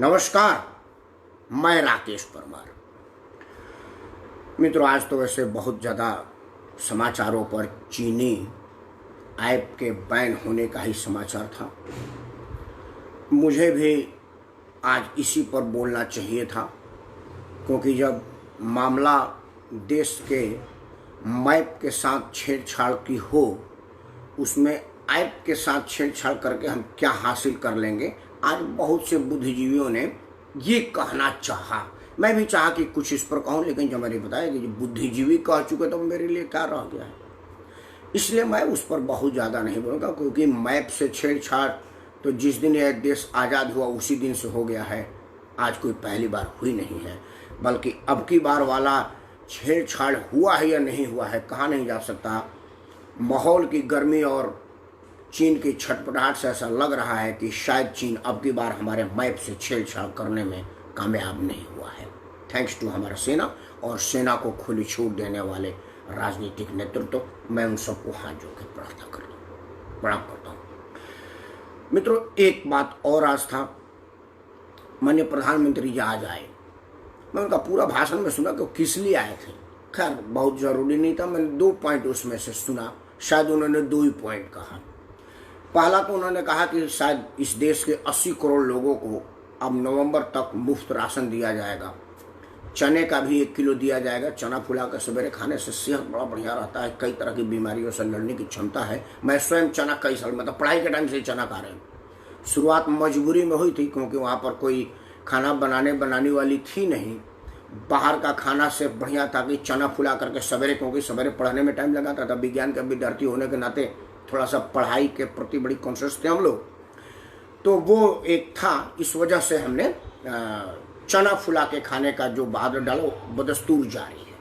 नमस्कार, मैं राकेश परमार। मित्रों, आज तो वैसे बहुत ज़्यादा समाचारों पर चीनी ऐप के बैन होने का ही समाचार था। मुझे भी आज इसी पर बोलना चाहिए था, क्योंकि जब मामला देश के मैप के साथ छेड़छाड़ की हो, उसमें ऐप के साथ छेड़छाड़ करके हम क्या हासिल कर लेंगे। आज बहुत से बुद्धिजीवियों ने ये कहना चाहा, मैं भी चाहा कि कुछ इस पर कहूँ, लेकिन जब मैंने बताया कि बुद्धिजीवी कह चुके तो मेरे लिए क्या रह गया है, इसलिए मैं उस पर बहुत ज़्यादा नहीं बोलूँगा। क्योंकि मैप से छेड़छाड़ तो जिस दिन यह देश आज़ाद हुआ उसी दिन से हो गया है, आज कोई पहली बार हुई नहीं है। बल्कि अब की बार वाला छेड़छाड़ हुआ है या नहीं हुआ है कहा नहीं जा सकता। माहौल की गर्मी और चीन की छटपटाहट से ऐसा लग रहा है कि शायद चीन अब की बार हमारे मैप से छेड़छाड़ करने में कामयाब नहीं हुआ है। थैंक्स टू हमारा सेना और सेना को खुली छूट देने वाले राजनीतिक नेतृत्व। मैं उन सबको हाथ जोड़ के प्रार्थना प्रणाम करता हूँ। मित्रों, एक बात और आज था, माननीय प्रधानमंत्री जी आज आए। मैं उनका पूरा भाषण में सुना कि वो किस लिए आए थे। खैर, बहुत ज़रूरी नहीं था, मैंने 2 पॉइंट उसमें से सुना। शायद उन्होंने 2 ही पॉइंट कहा। पहला तो उन्होंने कहा कि शायद इस देश के 80 करोड़ लोगों को अब नवंबर तक मुफ्त राशन दिया जाएगा। चने का भी 1 किलो दिया जाएगा। चना फुला कर सवेरे खाने से सेहत बड़ा बढ़िया रहता है, कई तरह की बीमारियों से लड़ने की क्षमता है। मैं स्वयं चना कई साल, मतलब पढ़ाई के टाइम से चना खा रहे हैं। शुरुआत मजबूरी में हुई थी, क्योंकि वहाँ पर कोई खाना बनाने वाली थी नहीं। बाहर का खाना से बढ़िया था कि चना फुला करके सवेरे, क्योंकि सवेरे पढ़ने में टाइम लगाता था। विज्ञान के विद्यार्थी होने के नाते थोड़ा सा पढ़ाई के प्रति बड़ी कॉन्शियस थे हम लोग, तो वो एक था। इस वजह से हमने चना फुला के खाने का जो बहादुर डाला वो बदस्तूर जारी है।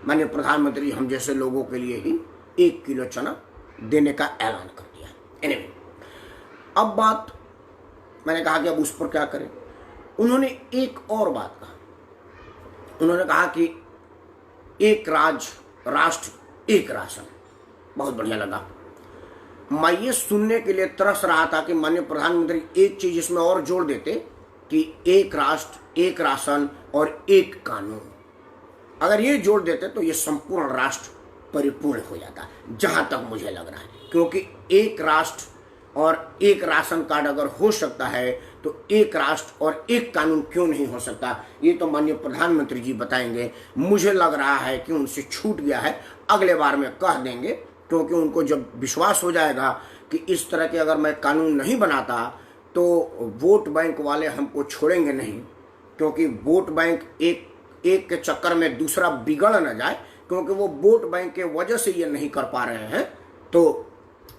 माननीय प्रधानमंत्री हम जैसे लोगों के लिए ही 1 किलो चना देने का ऐलान कर दिया। एनीवे, अब बात मैंने कहा कि अब उस पर क्या करें। उन्होंने एक और बात कहा। उन्होंने कहा कि एक राष्ट्र एक राशन। बहुत बढ़िया लगा। मैं ये सुनने के लिए तरस रहा था कि माननीय प्रधानमंत्री एक चीज इसमें और जोड़ देते कि एक राष्ट्र एक राशन और एक कानून। अगर ये जोड़ देते तो ये संपूर्ण राष्ट्र परिपूर्ण हो जाता, जहां तक मुझे लग रहा है। क्योंकि एक राष्ट्र और एक राशन कार्ड अगर हो सकता है तो एक राष्ट्र और एक कानून क्यों नहीं हो सकता, ये तो माननीय प्रधानमंत्री जी बताएंगे। मुझे लग रहा है कि उनसे छूट गया है, अगले बार में कह देंगे। क्योंकि उनको जब विश्वास हो जाएगा कि इस तरह के अगर मैं कानून नहीं बनाता तो वोट बैंक वाले हमको छोड़ेंगे नहीं। क्योंकि वोट बैंक एक के चक्कर में दूसरा बिगड़ न जाए, क्योंकि वो वोट बैंक के वजह से ये नहीं कर पा रहे हैं, तो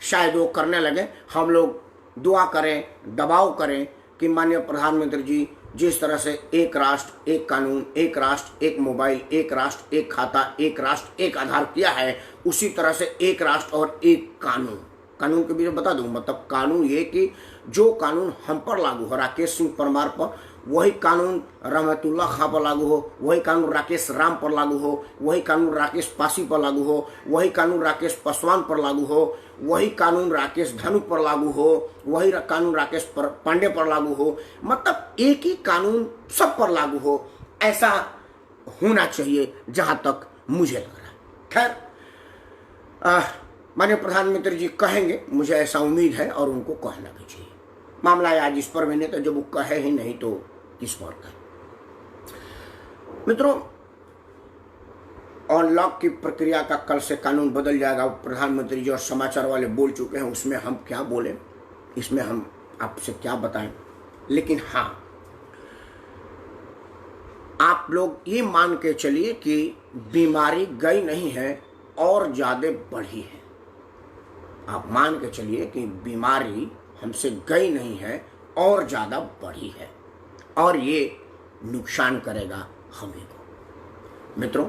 शायद वो करने लगे। हम लोग दुआ करें, दबाव करें कि माननीय प्रधानमंत्री जी जिस तरह से एक राष्ट्र एक कानून, एक राष्ट्र एक मोबाइल, एक राष्ट्र एक खाता, एक राष्ट्र एक आधार किया है, उसी तरह से एक राष्ट्र और एक कानून। कानून के बीच बता दूं, मतलब कानून ये कि जो कानून हम पर लागू हो, राकेश सिंह परमार पर, वही कानून रहमतुल्लाह खां पर लागू हो, वही कानून राकेश राम पर लागू हो, वही कानून राकेश पासी पर लागू हो, वही कानून राकेश पासवान पर लागू हो, वही कानून राकेश धनु पर लागू हो, वही कानून राकेश पांडे पर लागू हो। मतलब एक ही कानून सब पर लागू हो, ऐसा होना चाहिए जहां तक मुझे लग रहा है। खैर, माननीय प्रधानमंत्री जी कहेंगे, मुझे ऐसा उम्मीद है, और उनको कहना भी चाहिए। मामला आज इस पर भी नहीं, तो जब वो कहे ही नहीं तो किस पर कहे। मित्रों, अनलॉक की प्रक्रिया का कल से कानून बदल जाएगा। प्रधानमंत्री जी और समाचार वाले बोल चुके हैं, उसमें हम क्या बोलें, इसमें हम आपसे क्या बताएं। लेकिन हाँ, आप लोग ये मान के चलिए कि बीमारी गई नहीं है और ज्यादा बढ़ी है। आप मान के चलिए कि बीमारी हमसे गई नहीं है और ज्यादा बढ़ी है, और ये नुकसान करेगा हमें को। मित्रों,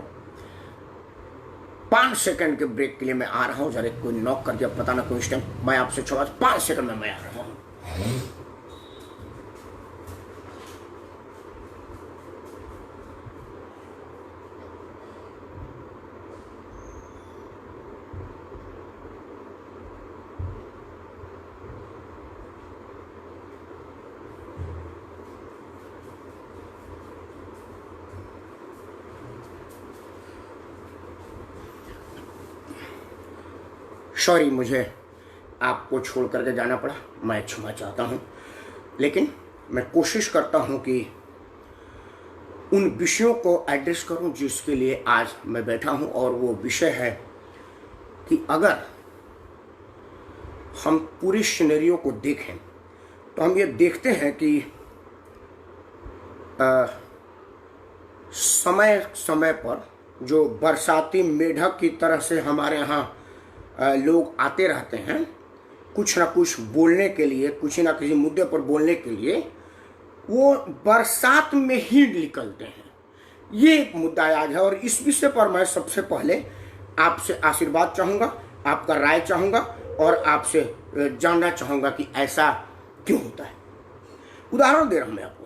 5 सेकंड के ब्रेक के लिए मैं आ रहा हूं। जरा कोई नॉक कर दिया, पता ना कोई इस टाइम। मैं आपसे 5 सेकंड में मैं आ रहा हूं। सॉरी, मुझे आपको छोड़ करके जाना पड़ा, मैं क्षमा चाहता हूँ। लेकिन मैं कोशिश करता हूँ कि उन विषयों को एड्रेस करूँ जिसके लिए आज मैं बैठा हूँ, और वो विषय है कि अगर हम पूरी सिनेरियो को देखें तो हम ये देखते हैं कि समय समय पर जो बरसाती मेढक की तरह से हमारे यहाँ लोग आते रहते हैं कुछ ना कुछ बोलने के लिए, कुछ ना किसी मुद्दे पर बोलने के लिए, वो बरसात में ही निकलते हैं। ये एक मुद्दा आज है और इस विषय पर मैं सबसे पहले आपसे आशीर्वाद चाहूँगा, आपका राय चाहूँगा और आपसे जानना चाहूँगा कि ऐसा क्यों होता है। उदाहरण दे रहा हूँ मैं आपको।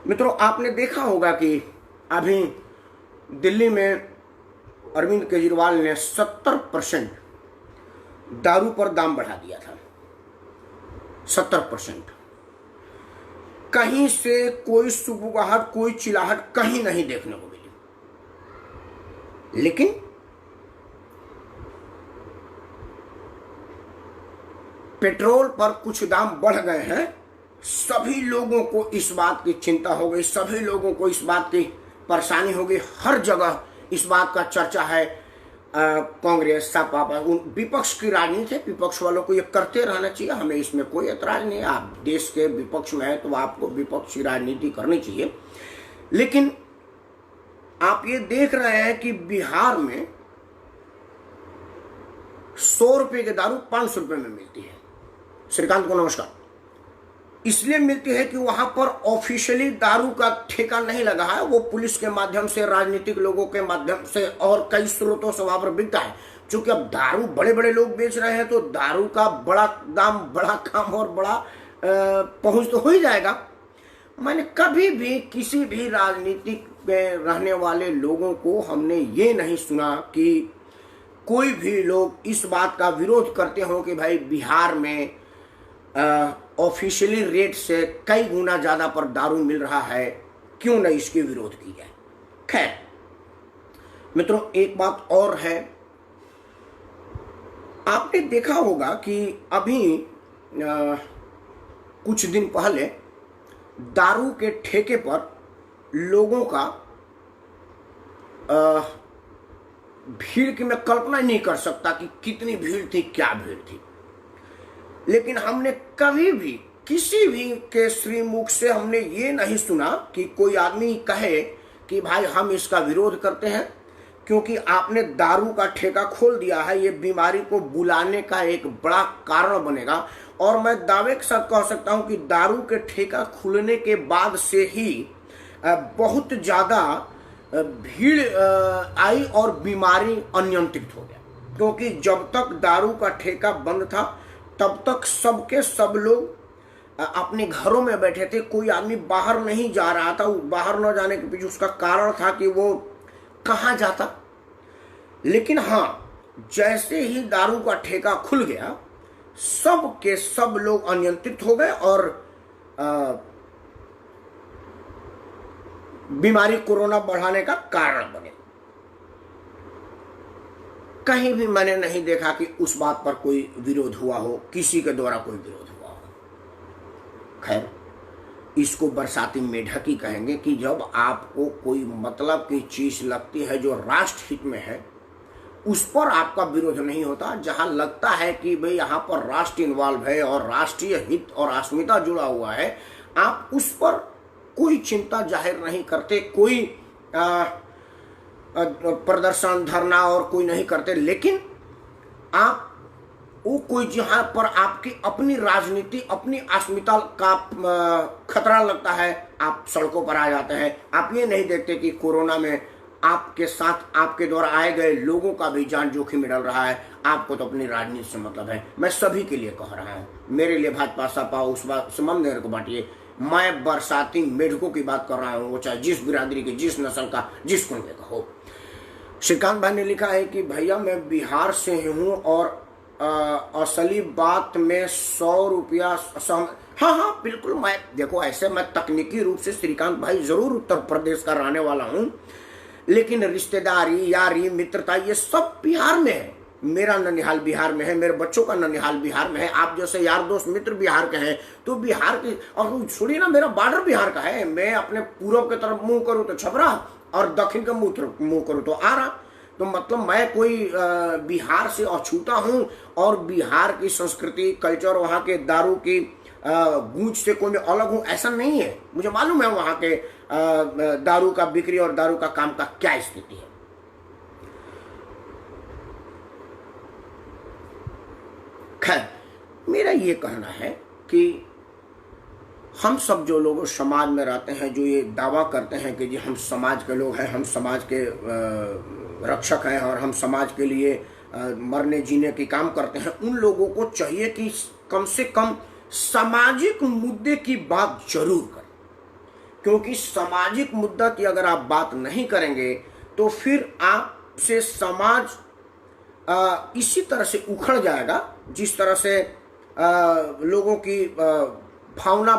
मित्रों, आपने देखा होगा कि अभी दिल्ली में अरविंद केजरीवाल ने 70% दारू पर दाम बढ़ा दिया था। 70%। कहीं से कोई सुबुगाहट, कोई चिल्लाहट कहीं नहीं देखने को मिली। लेकिन पेट्रोल पर कुछ दाम बढ़ गए हैं। सभी लोगों को इस बात की चिंता हो गई, सभी लोगों को इस बात की परेशानी हो गई। हर जगह इस बात का चर्चा है। कांग्रेस, सपा, विपक्ष की राजनीति है, विपक्ष वालों को ये करते रहना चाहिए, हमें इसमें कोई एतराज नहीं है। आप देश के विपक्ष में है तो आपको विपक्ष की राजनीति करनी चाहिए। लेकिन आप ये देख रहे हैं कि बिहार में 100 रुपये की दारू 500 रुपये में मिलती है। श्रीकांत को नमस्कार। इसलिए मिलती है कि वहां पर ऑफिशियली दारू का ठेका नहीं लगा है, वो पुलिस के माध्यम से, राजनीतिक लोगों के माध्यम से और कई स्रोतों से वहां पर बिकता है। क्योंकि अब दारू बड़े बड़े लोग बेच रहे हैं तो दारू का बड़ा दाम, बड़ा काम और बड़ा पहुंच तो हो ही जाएगा। मैंने कभी भी किसी भी राजनीतिक में रहने वाले लोगों को हमने ये नहीं सुना कि कोई भी लोग इस बात का विरोध करते हो कि भाई बिहार में ऑफिशियली रेट से कई गुना ज्यादा पर दारू मिल रहा है, क्यों न इसकी विरोध की जाए। खैर मित्रों, एक बात और है। आपने देखा होगा कि अभी कुछ दिन पहले दारू के ठेके पर लोगों का भीड़ की मैं कल्पना नहीं कर सकता कि कितनी भीड़ थी, क्या भीड़ थी। लेकिन हमने कभी भी किसी भी के श्रीमुख से हमने ये नहीं सुना कि कोई आदमी कहे कि भाई हम इसका विरोध करते हैं क्योंकि आपने दारू का ठेका खोल दिया है, ये बीमारी को बुलाने का एक बड़ा कारण बनेगा। और मैं दावे के साथ कह सकता हूं कि दारू के ठेका खुलने के बाद से ही बहुत ज्यादा भीड़ आई और बीमारी अनियंत्रित हो गया। क्योंकि जब तक दारू का ठेका बंद था तब तक सब लोग अपने घरों में बैठे थे, कोई आदमी बाहर नहीं जा रहा था। बाहर न जाने के पीछे उसका कारण था कि वो कहाँ जाता। लेकिन हाँ, जैसे ही दारू का ठेका खुल गया सब के सब लोग अनियंत्रित हो गए और बीमारी कोरोना बढ़ाने का कारण बने। कहीं भी मैंने नहीं देखा कि उस बात पर कोई विरोध हुआ हो, किसी के द्वारा कोई विरोध हुआ हो। खैर, इसको बरसाती मेढक ही कहेंगे कि जब आपको कोई मतलब की चीज लगती है जो राष्ट्र हित में है, उस पर आपका विरोध नहीं होता। जहां लगता है कि भाई यहाँ पर राष्ट्र इन्वॉल्व है और राष्ट्रीय हित और अस्मिता जुड़ा हुआ है, आप उस पर कोई चिंता जाहिर नहीं करते, कोई प्रदर्शन, धरना और कोई नहीं करते। लेकिन आप वो कोई जहां पर आपकी अपनी राजनीति, अपनी अस्मिता का खतरा लगता है, आप सड़कों पर आ जाते हैं। आप ये नहीं देखते कि कोरोना में आपके साथ आपके द्वारा आए गए लोगों का भी जान जोखिम में डल रहा है। आपको तो अपनी राजनीति से मतलब है। मैं सभी के लिए कह रहा हूँ, मेरे लिए भाजपा, सपा, उस बात संबंध मेरे को बांटिए। मैं बरसाती मेढकों की बात कर रहा हूँ, वो चाहे जिस बिरादरी के, जिस नस्ल का, जिस कुनबे का हो। श्रीकांत भाई ने लिखा है कि भैया मैं बिहार से हूँ और असली बात में 100 रुपया। हाँ, बिल्कुल। मैं देखो, ऐसे मैं तकनीकी रूप से श्रीकांत भाई जरूर उत्तर प्रदेश का रहने वाला हूँ, लेकिन रिश्तेदारी, यारी, मित्रता ये सब बिहार में है। मेरा ननिहाल बिहार में है, मेरे बच्चों का ननिहाल बिहार में है, आप जैसे यार दोस्त मित्र बिहार के हैं, तो बिहार की, और छोड़िए ना, मेरा बॉर्डर बिहार का है। मैं अपने पूर्व की तरफ मुंह करूँ तो छपरा, और दक्षिण का मुंह करूँ तो आरा। तो मतलब मैं कोई बिहार से अछूता हूँ, और बिहार की संस्कृति, कल्चर, वहाँ के दारू की गूंज से कोई मैं अलग हूँ, ऐसा नहीं है। मुझे मालूम है वहाँ के दारू का बिक्री और दारू का काम का क्या स्थिति है। खैर, मेरा ये कहना है कि हम सब जो लोग समाज में रहते हैं, जो ये दावा करते हैं कि जी हम समाज के लोग हैं, हम समाज के रक्षक हैं और हम समाज के लिए मरने जीने की काम करते हैं, उन लोगों को चाहिए कि कम से कम सामाजिक मुद्दे की बात जरूर करें। क्योंकि सामाजिक मुद्दा की अगर आप बात नहीं करेंगे तो फिर आपसे समाज इसी तरह से उखड़ जाएगा जिस तरह से लोगों की भावना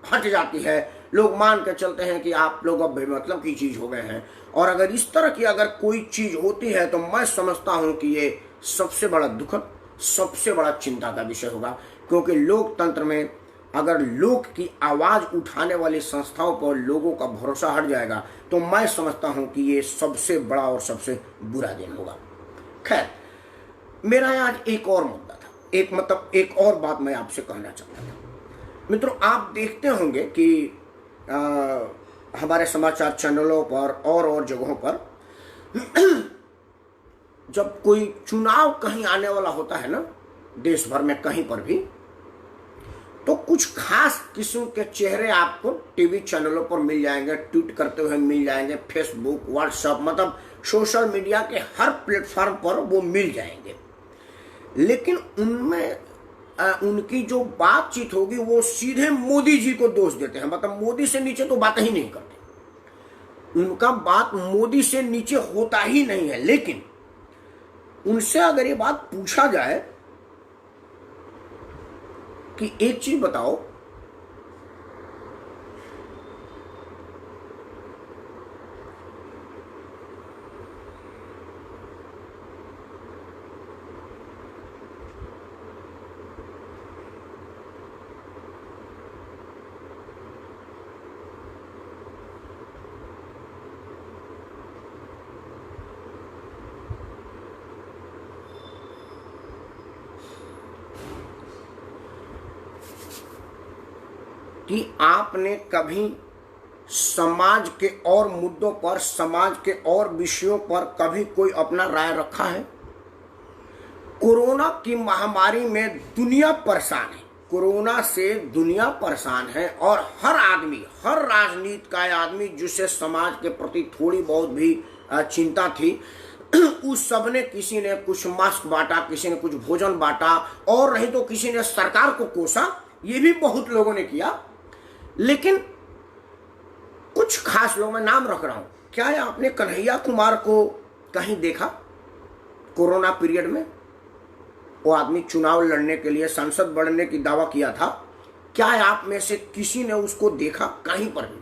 हट जाती है। लोग मान के चलते हैं कि आप लोग अब बेमतलब की चीज हो गए हैं। और अगर इस तरह की अगर कोई चीज होती है तो मैं समझता हूं कि ये सबसे बड़ा दुखद, सबसे बड़ा चिंता का विषय होगा। क्योंकि लोकतंत्र में अगर लोग की आवाज उठाने वाली संस्थाओं पर लोगों का भरोसा हट जाएगा तो मैं समझता हूं कि ये सबसे बड़ा और सबसे बुरा दिन होगा। खैर, मेरा आज एक और मुद्दा था, एक और बात मैं आपसे कहना चाहता था। मित्रों, आप देखते होंगे कि हमारे समाचार चैनलों पर और जगहों पर जब कोई चुनाव कहीं आने वाला होता है ना, देश भर में कहीं पर भी, तो कुछ खास किस्म के चेहरे आपको टीवी चैनलों पर मिल जाएंगे, ट्वीट करते हुए मिल जाएंगे, फेसबुक, व्हाट्सएप, मतलब सोशल मीडिया के हर प्लेटफॉर्म पर वो मिल जाएंगे। लेकिन उनमें उनकी जो बातचीत होगी वो सीधे मोदी जी को दोष देते हैं। मतलब मोदी से नीचे तो बात ही नहीं करते, उनका बात मोदी से नीचे होता ही नहीं है। लेकिन उनसे अगर ये बात पूछा जाए कि एक चीज बताओ, कि आपने कभी समाज के और मुद्दों पर, समाज के और विषयों पर कभी कोई अपना राय रखा है? कोरोना की महामारी में दुनिया परेशान है, कोरोना से दुनिया परेशान है, और हर आदमी, हर राजनीति का आदमी जिसे समाज के प्रति थोड़ी बहुत भी चिंता थी, उस सब ने, किसी ने कुछ मास्क बांटा, किसी ने कुछ भोजन बांटा, और नहीं तो किसी ने सरकार को कोसा, ये भी बहुत लोगों ने किया। लेकिन कुछ खास लोग, मैं नाम रख रहा हूं, क्या आपने कन्हैया कुमार को कहीं देखा कोरोना पीरियड में? वो आदमी चुनाव लड़ने के लिए, सांसद बनने की दावा किया था। क्या आप में से किसी ने उसको देखा कहीं पर भी?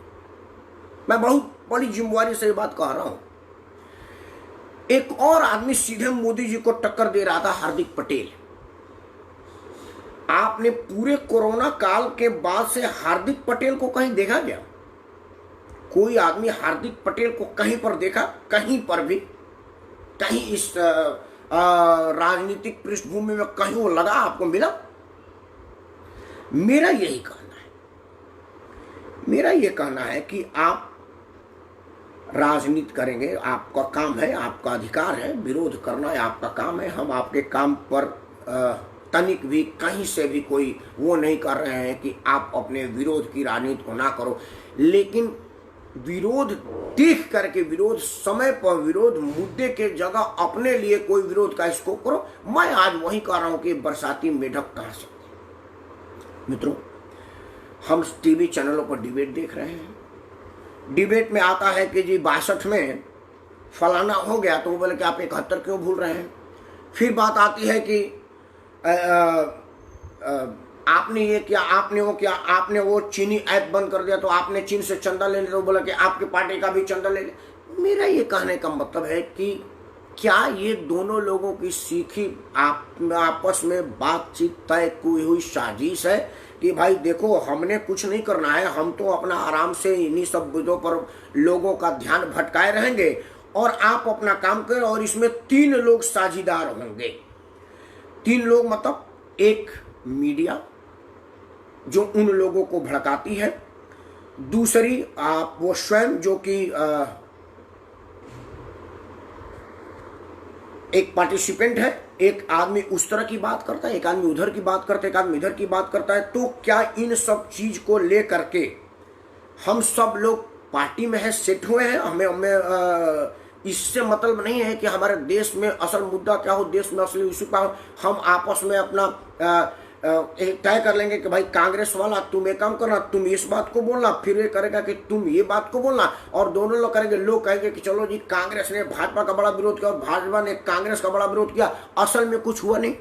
मैं बहुत बड़ी जिम्मेवारी से ये बात कह रहा हूं। एक और आदमी सीधे मोदी जी को टक्कर दे रहा था, हार्दिक पटेल। आपने पूरे कोरोना काल के बाद से हार्दिक पटेल को कहीं देखा क्या? कोई आदमी हार्दिक पटेल को कहीं पर देखा? कहीं पर भी, कहीं इस राजनीतिक पृष्ठभूमि में कहीं वो लगा आपको मिला? मेरा यही कहना है, मेरा ये कहना है कि आप राजनीति करेंगे, आपका काम है, आपका अधिकार है, विरोध करना है आपका काम है। हम आपके काम पर तनिक भी कहीं से भी कोई वो नहीं कर रहे हैं कि आप अपने विरोध की राजनीति को ना करो। लेकिन विरोध देख करके, विरोध समय पर, विरोध मुद्दे के जगह अपने लिए कोई विरोध का इसको करो। मैं आज वही कह रहा हूं कि बरसाती मेढक कहां से। मित्रों, हम टीवी चैनलों पर डिबेट देख रहे हैं, डिबेट में आता है कि जी 62 में फलाना हो गया, तो वो बोले कि आप 71 क्यों भूल रहे हैं। फिर बात आती है कि आपने ये किया, आपने वो किया, आपने वो चीनी ऐप बंद कर दिया तो आपने चीन से चंदा ले लिया, तो बोला कि आपकी पार्टी का भी चंदा ले लिया। मेरा ये कहने का मतलब है कि क्या ये दोनों लोगों की सीखी आपस में बातचीत तय की हुई साजिश है कि भाई देखो हमने कुछ नहीं करना है, हम तो अपना आराम से इन्हीं सब मुद्दों पर लोगों का ध्यान भटकाए रहेंगे और आप अपना काम करें, और इसमें 3 लोग साझीदार होंगे। 3 लोग मतलब एक मीडिया जो उन लोगों को भड़काती है, दूसरी आप वो स्वयं जो कि एक पार्टिसिपेंट है, एक आदमी उस तरह की बात करता है, एक आदमी उधर की बात करता है, एक आदमी इधर की बात करता है। तो क्या इन सब चीज को लेकर के हम सब लोग पार्टी में है सेट हुए हैं? हमें इससे मतलब नहीं है कि हमारे देश में असल मुद्दा क्या हो, देश में असली इशू क्या हो। हम आपस में अपना तय कर लेंगे कि भाई कांग्रेस वाला तुम एक काम करना, तुम इस बात को बोलना, फिर ये करेगा कि तुम ये बात को बोलना, और दोनों लोग करेंगे। लोग कहेंगे कि चलो जी कांग्रेस ने भाजपा का बड़ा विरोध किया और भाजपा ने कांग्रेस का बड़ा विरोध किया, असल में कुछ हुआ नहीं।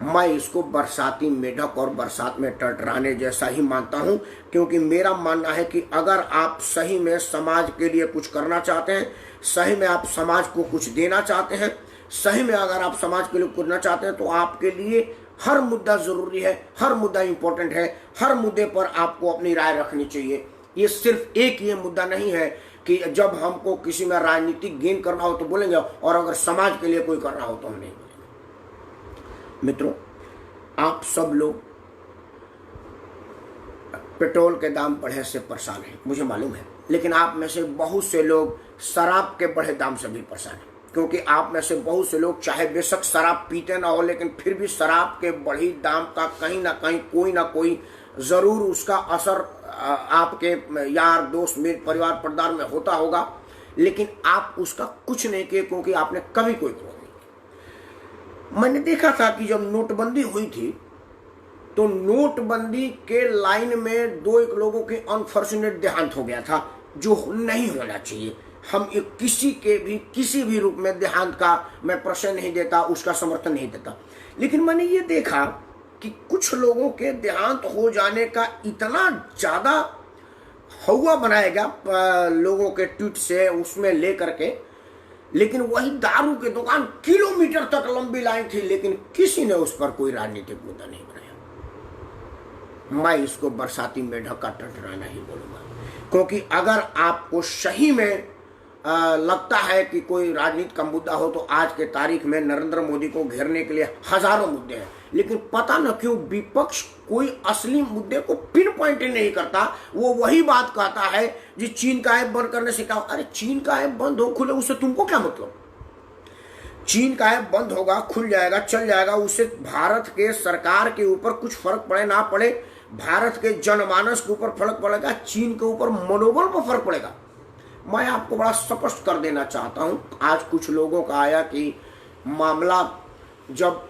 मैं इसको बरसाती मेढक और बरसात में टटराने जैसा ही मानता हूं, क्योंकि मेरा मानना है कि अगर आप सही में समाज के लिए कुछ करना चाहते हैं, सही में आप समाज को कुछ देना चाहते हैं, सही में अगर आप समाज के लिए करना चाहते हैं, तो आपके लिए हर मुद्दा जरूरी है, हर मुद्दा इंपॉर्टेंट है, हर मुद्दे पर आपको अपनी राय रखनी चाहिए। ये सिर्फ एक ये मुद्दा नहीं है कि जब हमको किसी में राजनीतिक गेन करना हो तो बोलेंगे, और अगर समाज के लिए कोई करना हो तो हम नहीं बोलेंगे। मित्रों, आप सब लोग पेट्रोल के दाम बढ़े से परेशान हैं, मुझे मालूम है, लेकिन आप में से बहुत से लोग शराब के बढ़े दाम से भी परेशान हैं, क्योंकि आप में से बहुत से लोग चाहे बेशक शराब पीते ना हो, लेकिन फिर भी शराब के बढ़ी दाम का कहीं ना कहीं कोई ना कोई जरूर उसका असर आपके यार दोस्त मित्र परिवार परिवार में होता होगा, लेकिन आप उसका कुछ नहीं किए क्योंकि आपने कभी कोई विरोध नहीं किया। मैंने देखा था कि जब नोटबंदी हुई थी तो नोटबंदी के लाइन में 2-1 लोगों के अनफॉर्चुनेट देहांत हो गया था, जो नहीं होना चाहिए। हम किसी के भी किसी भी रूप में देहांत का मैं प्रश्न नहीं देता, उसका समर्थन नहीं देता, लेकिन मैंने ये देखा कि कुछ लोगों के देहांत हो जाने का इतना ज्यादा हवा बनाया गया लोगों के ट्वीट से उसमें लेकर के, लेकिन वही दारू की दुकान किलोमीटर तक लंबी लाइन थी, लेकिन किसी ने उस पर कोई राजनीतिक मुद्दा नहीं बनाया। मैं इसको बरसाती मेढक का टटराना ही बोलूंगा, क्योंकि अगर आपको सही में लगता है कि कोई राजनीति का मुद्दा हो तो आज के तारीख में नरेंद्र मोदी को घेरने के लिए हजारों मुद्दे हैं, लेकिन पता न क्यों विपक्ष कोई असली मुद्दे को पिन पॉइंट ही नहीं करता। वो वही बात कहता है जी चीन का ऐप बंद करने से क्या। अरे चीन का ऐप बंद हो खुले उससे तुमको क्या मतलब? चीन का ऐप बंद होगा, खुल जाएगा, चल जाएगा, उससे भारत के सरकार के ऊपर कुछ फर्क पड़े ना पड़े, भारत के जनमानस के ऊपर फर्क पड़ेगा, चीन के ऊपर मनोबल पर फर्क पड़ेगा। मैं आपको बड़ा स्पष्ट कर देना चाहता हूं, आज कुछ लोगों का आया कि मामला जब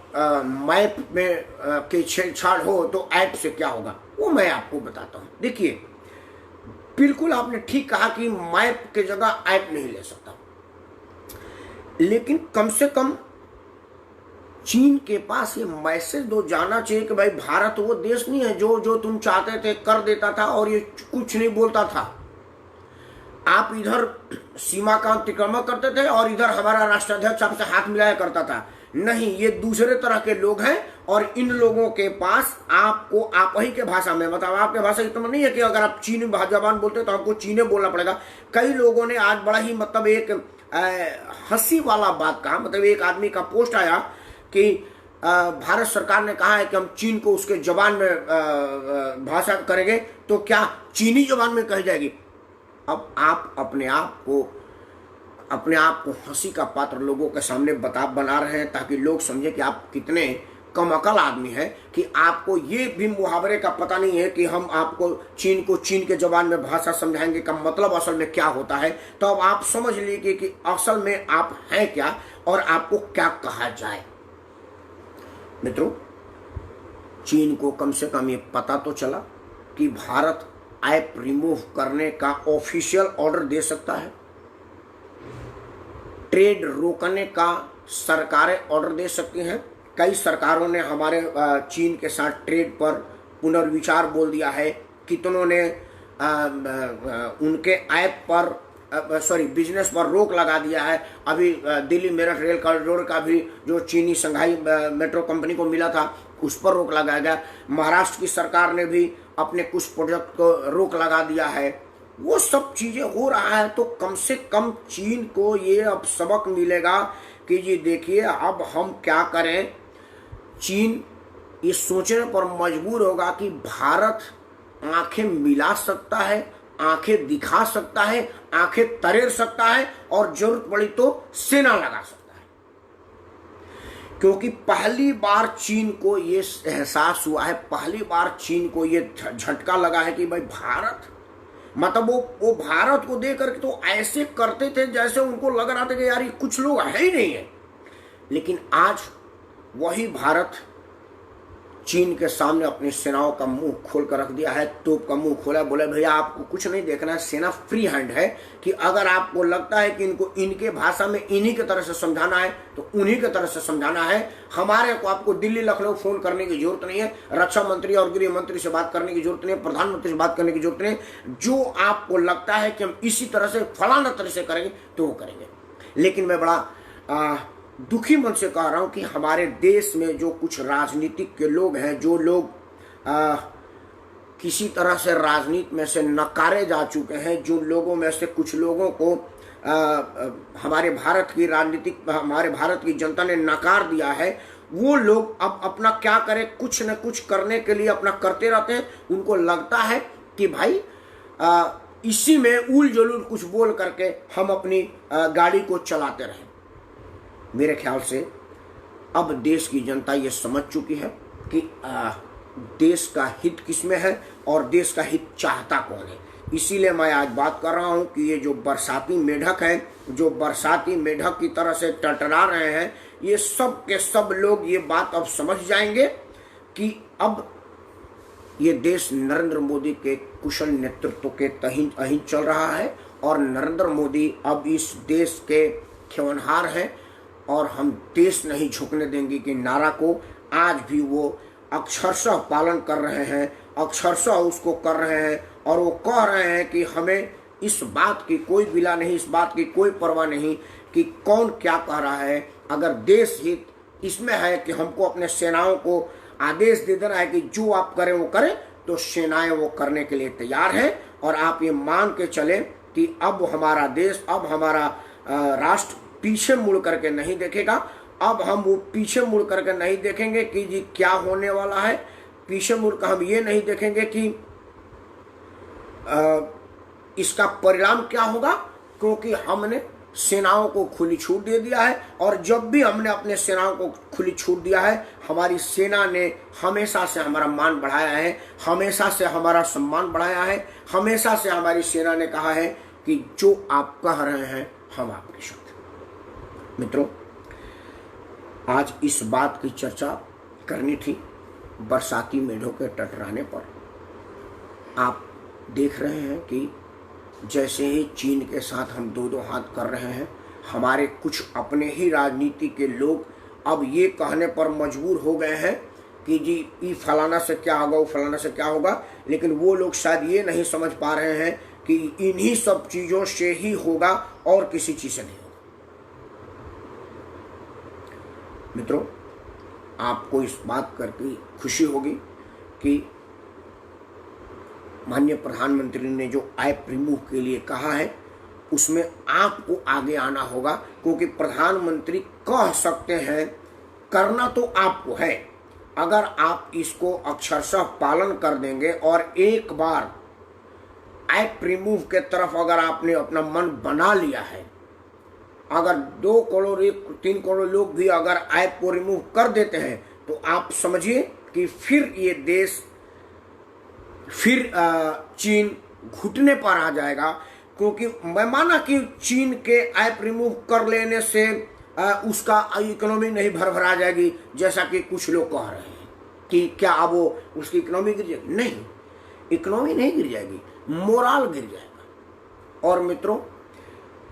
मैप में के छेड़छाड़ हो तो ऐप से क्या होगा, वो मैं आपको बताता हूं। देखिए, बिल्कुल आपने ठीक कहा कि मैप की जगह ऐप नहीं ले सकता, लेकिन कम से कम चीन के पास ये मैसेज तो जाना चाहिए कि भाई भारत वो देश नहीं है जो जो तुम चाहते थे कर देता था और ये कुछ नहीं बोलता था। आप इधर सीमा का अतिक्रमण करते थे और इधर हमारा राष्ट्राध्यक्ष आपसे हाथ मिलाया करता था। नहीं, ये दूसरे तरह के लोग हैं, और इन लोगों के पास आपको आप ही के भाषा में, मतलब आपके भाषा इतना नहीं है कि अगर आप चीनी जबान बोलते तो हमको चीनी बोलना पड़ेगा। कई लोगों ने आज बड़ा ही मतलब एक हंसी वाला बात कहा, मतलब एक आदमी का पोस्ट आया कि भारत सरकार ने कहा है कि हम चीन को उसके जबान में भाषा करेंगे तो क्या चीनी जबान में कही जाएगी। अब आप अपने आप को हंसी का पात्र लोगों के सामने बना रहे हैं ताकि लोग समझे कि आप कितने कम अकल आदमी हैं, कि आपको ये भी मुहावरे का पता नहीं है कि हम आपको चीन को चीन के जबान में भाषा समझाएंगे का मतलब असल में क्या होता है। तो अब आप समझ लीजिए कि असल में आप हैं क्या और आपको क्या कहा जाए। मित्रों, चीन को कम से कम ये पता तो चला कि भारत ऐप रिमूव करने का ऑफिशियल ऑर्डर दे सकता है, ट्रेड रोकने का सरकारें ऑर्डर दे सकती हैं। कई सरकारों ने हमारे चीन के साथ ट्रेड पर पुनर्विचार बोल दिया है, कितनों ने उनके ऐप पर बिजनेस पर रोक लगा दिया है। अभी दिल्ली मेरठ रेल कॉरिडोर का भी जो चीनी संघाई मेट्रो कंपनी को मिला था उस पर रोक लगाया गया। महाराष्ट्र की सरकार ने भी अपने कुछ प्रोजेक्ट को रोक लगा दिया है। वो सब चीजें हो रहा है तो कम से कम चीन को ये अब सबक मिलेगा कि जी देखिए अब हम क्या करें। चीन ये सोचने पर मजबूर होगा कि भारत आंखें मिला सकता है, आंखें दिखा सकता है, आंखें तरेर सकता है और जरूरत पड़ी तो सेना लगा सकता है। क्योंकि पहली बार चीन को ये एहसास हुआ है, पहली बार चीन को ये झटका लगा है कि भाई भारत, मतलब वो भारत को देख करके तो ऐसे करते थे जैसे उनको लग रहा था कि यार ये कुछ लोग है ही नहीं है। लेकिन आज वही भारत चीन के सामने अपनी सेनाओं का मुंह खोल कर रख दिया है, तोप का मुंह खोला, बोले भैया आपको कुछ नहीं देखना है, सेना फ्री हैंड है कि अगर आपको लगता है कि इनको इनके भाषा में इन्हीं की तरह से समझाना है तो उन्हीं की तरह से समझाना है। हमारे को आपको दिल्ली लखनऊ फोन करने की जरूरत नहीं है, रक्षा मंत्री और गृह मंत्री से बात करने की जरूरत नहीं है, प्रधानमंत्री से बात करने की जरूरत नहीं है। जो आपको लगता है कि हम इसी तरह से फलाना तरह से करेंगे तो वो करेंगे। लेकिन मैं बड़ा दुखी मन से कह रहा हूं कि हमारे देश में जो कुछ राजनीतिक के लोग हैं, जो लोग किसी तरह से राजनीति में से नकारे जा चुके हैं, जो लोगों में से कुछ लोगों को हमारे भारत की जनता ने नकार दिया है, वो लोग अब अपना क्या करें, कुछ न कुछ करने के लिए अपना करते रहते हैं। उनको लगता है कि भाई इसी में उल जलूल कुछ बोल करके हम अपनी गाड़ी को चलाते रहें। मेरे ख्याल से अब देश की जनता ये समझ चुकी है कि देश का हित किसमें है और देश का हित चाहता कौन है। इसीलिए मैं आज बात कर रहा हूं कि ये जो बरसाती मेढक है, जो बरसाती मेढक की तरह से टटरा रहे हैं, ये सब के सब लोग ये बात अब समझ जाएंगे कि अब ये देश नरेंद्र मोदी के कुशल नेतृत्व के तहत अहीं चल रहा है और नरेंद्र मोदी अब इस देश के खेवनहार हैं और हम देश नहीं झुकने देंगे कि नारा को आज भी वो अक्षरशः पालन कर रहे हैं, अक्षरशः उसको कर रहे हैं और वो कह रहे हैं कि हमें इस बात की कोई गिला नहीं, इस बात की कोई परवाह नहीं कि कौन क्या कह रहा है। अगर देश हित इसमें है कि हमको अपने सेनाओं को आदेश दे देना है कि जो आप करें वो करें, तो सेनाएं वो करने के लिए तैयार हैं। और आप ये मान के चलें कि अब हमारा देश, अब हमारा राष्ट्र पीछे मुड़ करके नहीं देखेगा। अब हम वो पीछे मुड़ करके नहीं देखेंगे कि जी क्या होने वाला है, पीछे मुड़ कर हम ये नहीं देखेंगे कि इसका परिणाम क्या होगा, क्योंकि हमने सेनाओं को खुली छूट दे दिया है। और जब भी हमने अपने सेनाओं को खुली छूट दिया है, हमारी सेना ने हमेशा से हमारा मान बढ़ाया है, हमेशा से हमारा सम्मान बढ़ाया है, हमेशा से हमारी सेना ने कहा है कि जो आप कह रहे हैं हम आपके साथ। मित्रों, आज इस बात की चर्चा करनी थी बरसाती मेढों के टटराने पर। आप देख रहे हैं कि जैसे ही चीन के साथ हम दो दो हाथ कर रहे हैं, हमारे कुछ अपने ही राजनीति के लोग अब ये कहने पर मजबूर हो गए हैं कि जी ये फलाना से क्या होगा, वो फलाना से क्या होगा। लेकिन वो लोग शायद ये नहीं समझ पा रहे हैं कि इन्हीं सब चीज़ों से ही होगा और किसी चीज़ से नहीं होगा। मित्रों, आपको इस बात करके खुशी होगी कि माननीय प्रधानमंत्री ने जो ऐप रिमूव के लिए कहा है उसमें आपको आगे आना होगा, क्योंकि प्रधानमंत्री कह सकते हैं, करना तो आपको है। अगर आप इसको अक्षरशः पालन कर देंगे और एक बार ऐप रिमूव के तरफ अगर आपने अपना मन बना लिया है, अगर 2 करोड़ 3 करोड़ लोग भी अगर ऐप को रिमूव कर देते हैं, तो आप समझिए कि फिर ये देश, फिर चीन घुटने पर आ जाएगा। क्योंकि मैं माना कि चीन के ऐप रिमूव कर लेने से उसका इकोनॉमी नहीं भरभरा जाएगी, जैसा कि कुछ लोग कह रहे हैं कि क्या अब वो उसकी इकोनॉमी गिर जाएगी। नहीं, इकोनॉमी नहीं गिर जाएगी, मोराल गिर जाएगा। और मित्रों,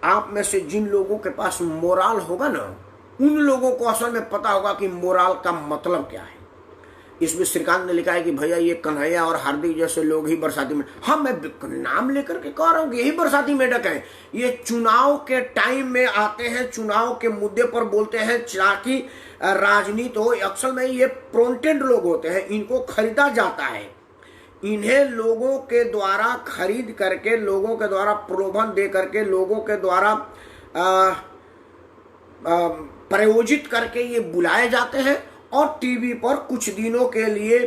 आप में से जिन लोगों के पास मोराल होगा ना, उन लोगों को असल में पता होगा कि मोराल का मतलब क्या है। इसमें श्रीकांत ने लिखा है कि भैया ये कन्हैया और हार्दिक जैसे लोग ही बरसाती में, हाँ मैं नाम लेकर के कह रहा हूँ कि यही बरसाती मेढक है। ये चुनाव के टाइम में आते हैं, चुनाव के मुद्दे पर बोलते हैं ताकि राजनीति हो। अक्सर में ये प्रोंटेड लोग होते हैं, इनको खरीदा जाता है, इन्हें लोगों के द्वारा खरीद करके, लोगों के द्वारा प्रलोभन दे करके, लोगों के द्वारा प्रायोजित करके ये बुलाए जाते हैं और टीवी पर कुछ दिनों के लिए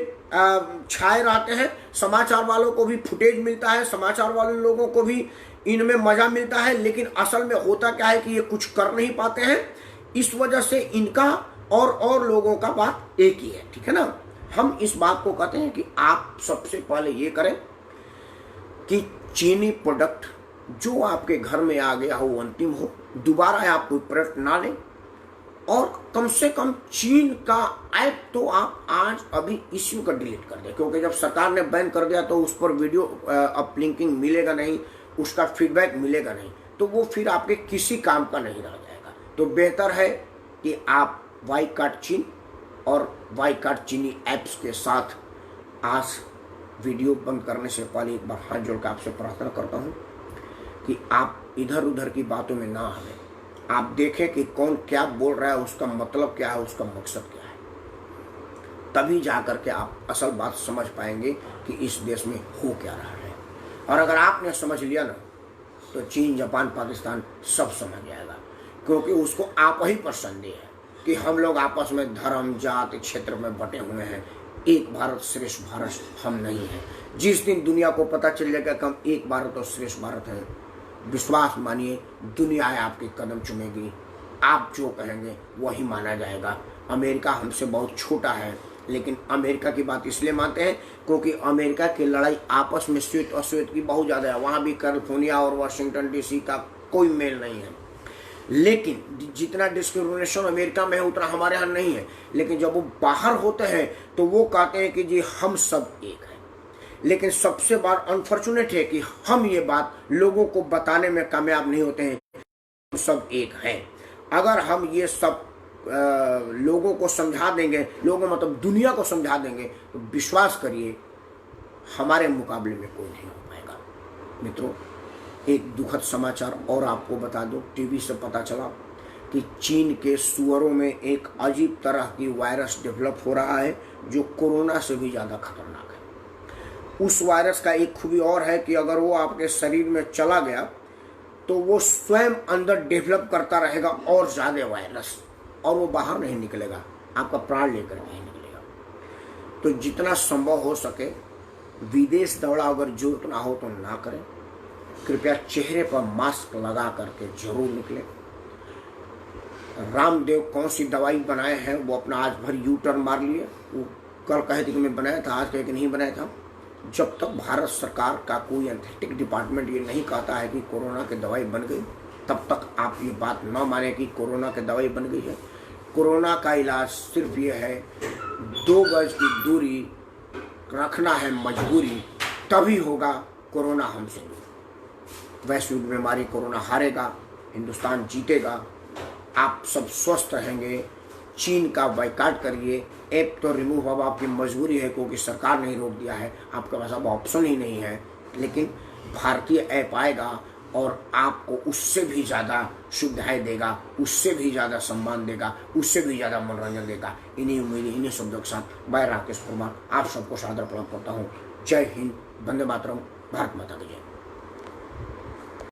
छाए रहते हैं। समाचार वालों को भी फुटेज मिलता है, समाचार वाले लोगों को भी इनमें मजा मिलता है, लेकिन असल में होता क्या है कि ये कुछ कर नहीं पाते हैं। इस वजह से इनका और लोगों का बात एक ही है, ठीक है ना। हम इस बात को कहते हैं कि आप सबसे पहले ये करें कि चीनी प्रोडक्ट जो आपके घर में आ गया हो वो अंतिम हो, दोबारा आप कोई प्रोडक्ट ना लें, और कम से कम चीन का ऐप तो आप आज अभी इश्यू का डिलीट कर दें, क्योंकि जब सरकार ने बैन कर दिया तो उस पर वीडियो अपलिंकिंग मिलेगा नहीं, उसका फीडबैक मिलेगा नहीं, तो वो फिर आपके किसी काम का नहीं रह जाएगा। तो बेहतर है कि आप वाई कार्ड चीन और वाई कार्ड चीनी ऐप्स के साथ आज वीडियो बंद करने से पहले एक बार हाथ जोड़कर आपसे प्रार्थना करता हूँ कि आप इधर उधर की बातों में ना आवें। आप देखें कि कौन क्या बोल रहा है, उसका मतलब क्या है, उसका मकसद क्या है, तभी जाकर के आप असल बात समझ पाएंगे कि इस देश में हो क्या रहा है। और अगर आपने समझ लिया ना तो चीन, जापान, पाकिस्तान सब समझ जाएगा, क्योंकि उसको आप ही पर संदेह है कि हम लोग आपस में धर्म, जाति, क्षेत्र में बटे हुए हैं। एक भारत श्रेष्ठ भारत हम नहीं है। जिस दिन दुनिया को पता चल जाएगा कि हम एक भारत और श्रेष्ठ भारत है, विश्वास मानिए दुनिया आपके कदम चूमेगी, आप जो कहेंगे वही माना जाएगा। अमेरिका हमसे बहुत छोटा है, लेकिन अमेरिका की बात इसलिए मानते हैं क्योंकि अमेरिका की लड़ाई आपस में श्वेत अश्वेत की बहुत ज़्यादा है। वहाँ भी कैलिफोर्निया और वाशिंगटन डीसी का कोई मेल नहीं है, लेकिन जितना डिस्क्रिमिनेशन अमेरिका में है उतना हमारे यहाँ नहीं है। लेकिन जब वो बाहर होते हैं तो वो कहते हैं कि जी हम सब एक हैं। लेकिन सबसे बड़ा अनफॉर्चुनेट है कि हम ये बात लोगों को बताने में कामयाब नहीं होते हैं, हम सब एक हैं। अगर हम ये सब लोगों को समझा देंगे, लोगों मतलब दुनिया को समझा देंगे, तो विश्वास करिए हमारे मुकाबले में कोई नहीं हो पाएगा। मित्रों, एक दुखद समाचार और आपको बता दूं, टीवी से पता चला कि चीन के सुअरों में एक अजीब तरह की वायरस डेवलप हो रहा है जो कोरोना से भी ज़्यादा खतरनाक है। उस वायरस का एक खूबी और है कि अगर वो आपके शरीर में चला गया तो वो स्वयं अंदर डेवलप करता रहेगा और ज़्यादा वायरस, और वो बाहर नहीं निकलेगा, आपका प्राण लेकर नहीं निकलेगा। तो जितना संभव हो सके विदेश दौड़ा अगर जरूरत ना हो तो ना करें। कृपया चेहरे पर मास्क लगा करके जरूर निकलें। रामदेव कौन सी दवाई बनाए हैं वो अपना आज भर यू टर्न मार लिए। वो कल कहे थे कि मैं बनाया था, आज कहे कि नहीं बनाया था। जब तक भारत सरकार का कोई एंथेटिक डिपार्टमेंट ये नहीं कहता है कि कोरोना की दवाई बन गई, तब तक आप ये बात न माने कि कोरोना की दवाई बन गई है। कोरोना का इलाज सिर्फ ये है 2 गज की दूरी रखना है मजबूरी, तभी होगा कोरोना हमसे दूर। वैश्विक बीमारी कोरोना हारेगा, हिंदुस्तान जीतेगा, आप सब स्वस्थ रहेंगे। चीन का बायकॉट करिए। ऐप तो रिमूव अब आपकी मजबूरी है क्योंकि सरकार ने रोक दिया है, आपके पास अब ऑप्शन ही नहीं है। लेकिन भारतीय ऐप आएगा और आपको उससे भी ज़्यादा सुविधाएं देगा, उससे भी ज़्यादा सम्मान देगा, उससे भी ज़्यादा मनोरंजन देगा। इन्हीं उम्मीदें, इन्हीं शब्दों के साथ मैं राकेश कुमार आप सबको सादर प्रणाम करता हूँ। जय हिंद, वंदे मातरम, भारत माता की जय।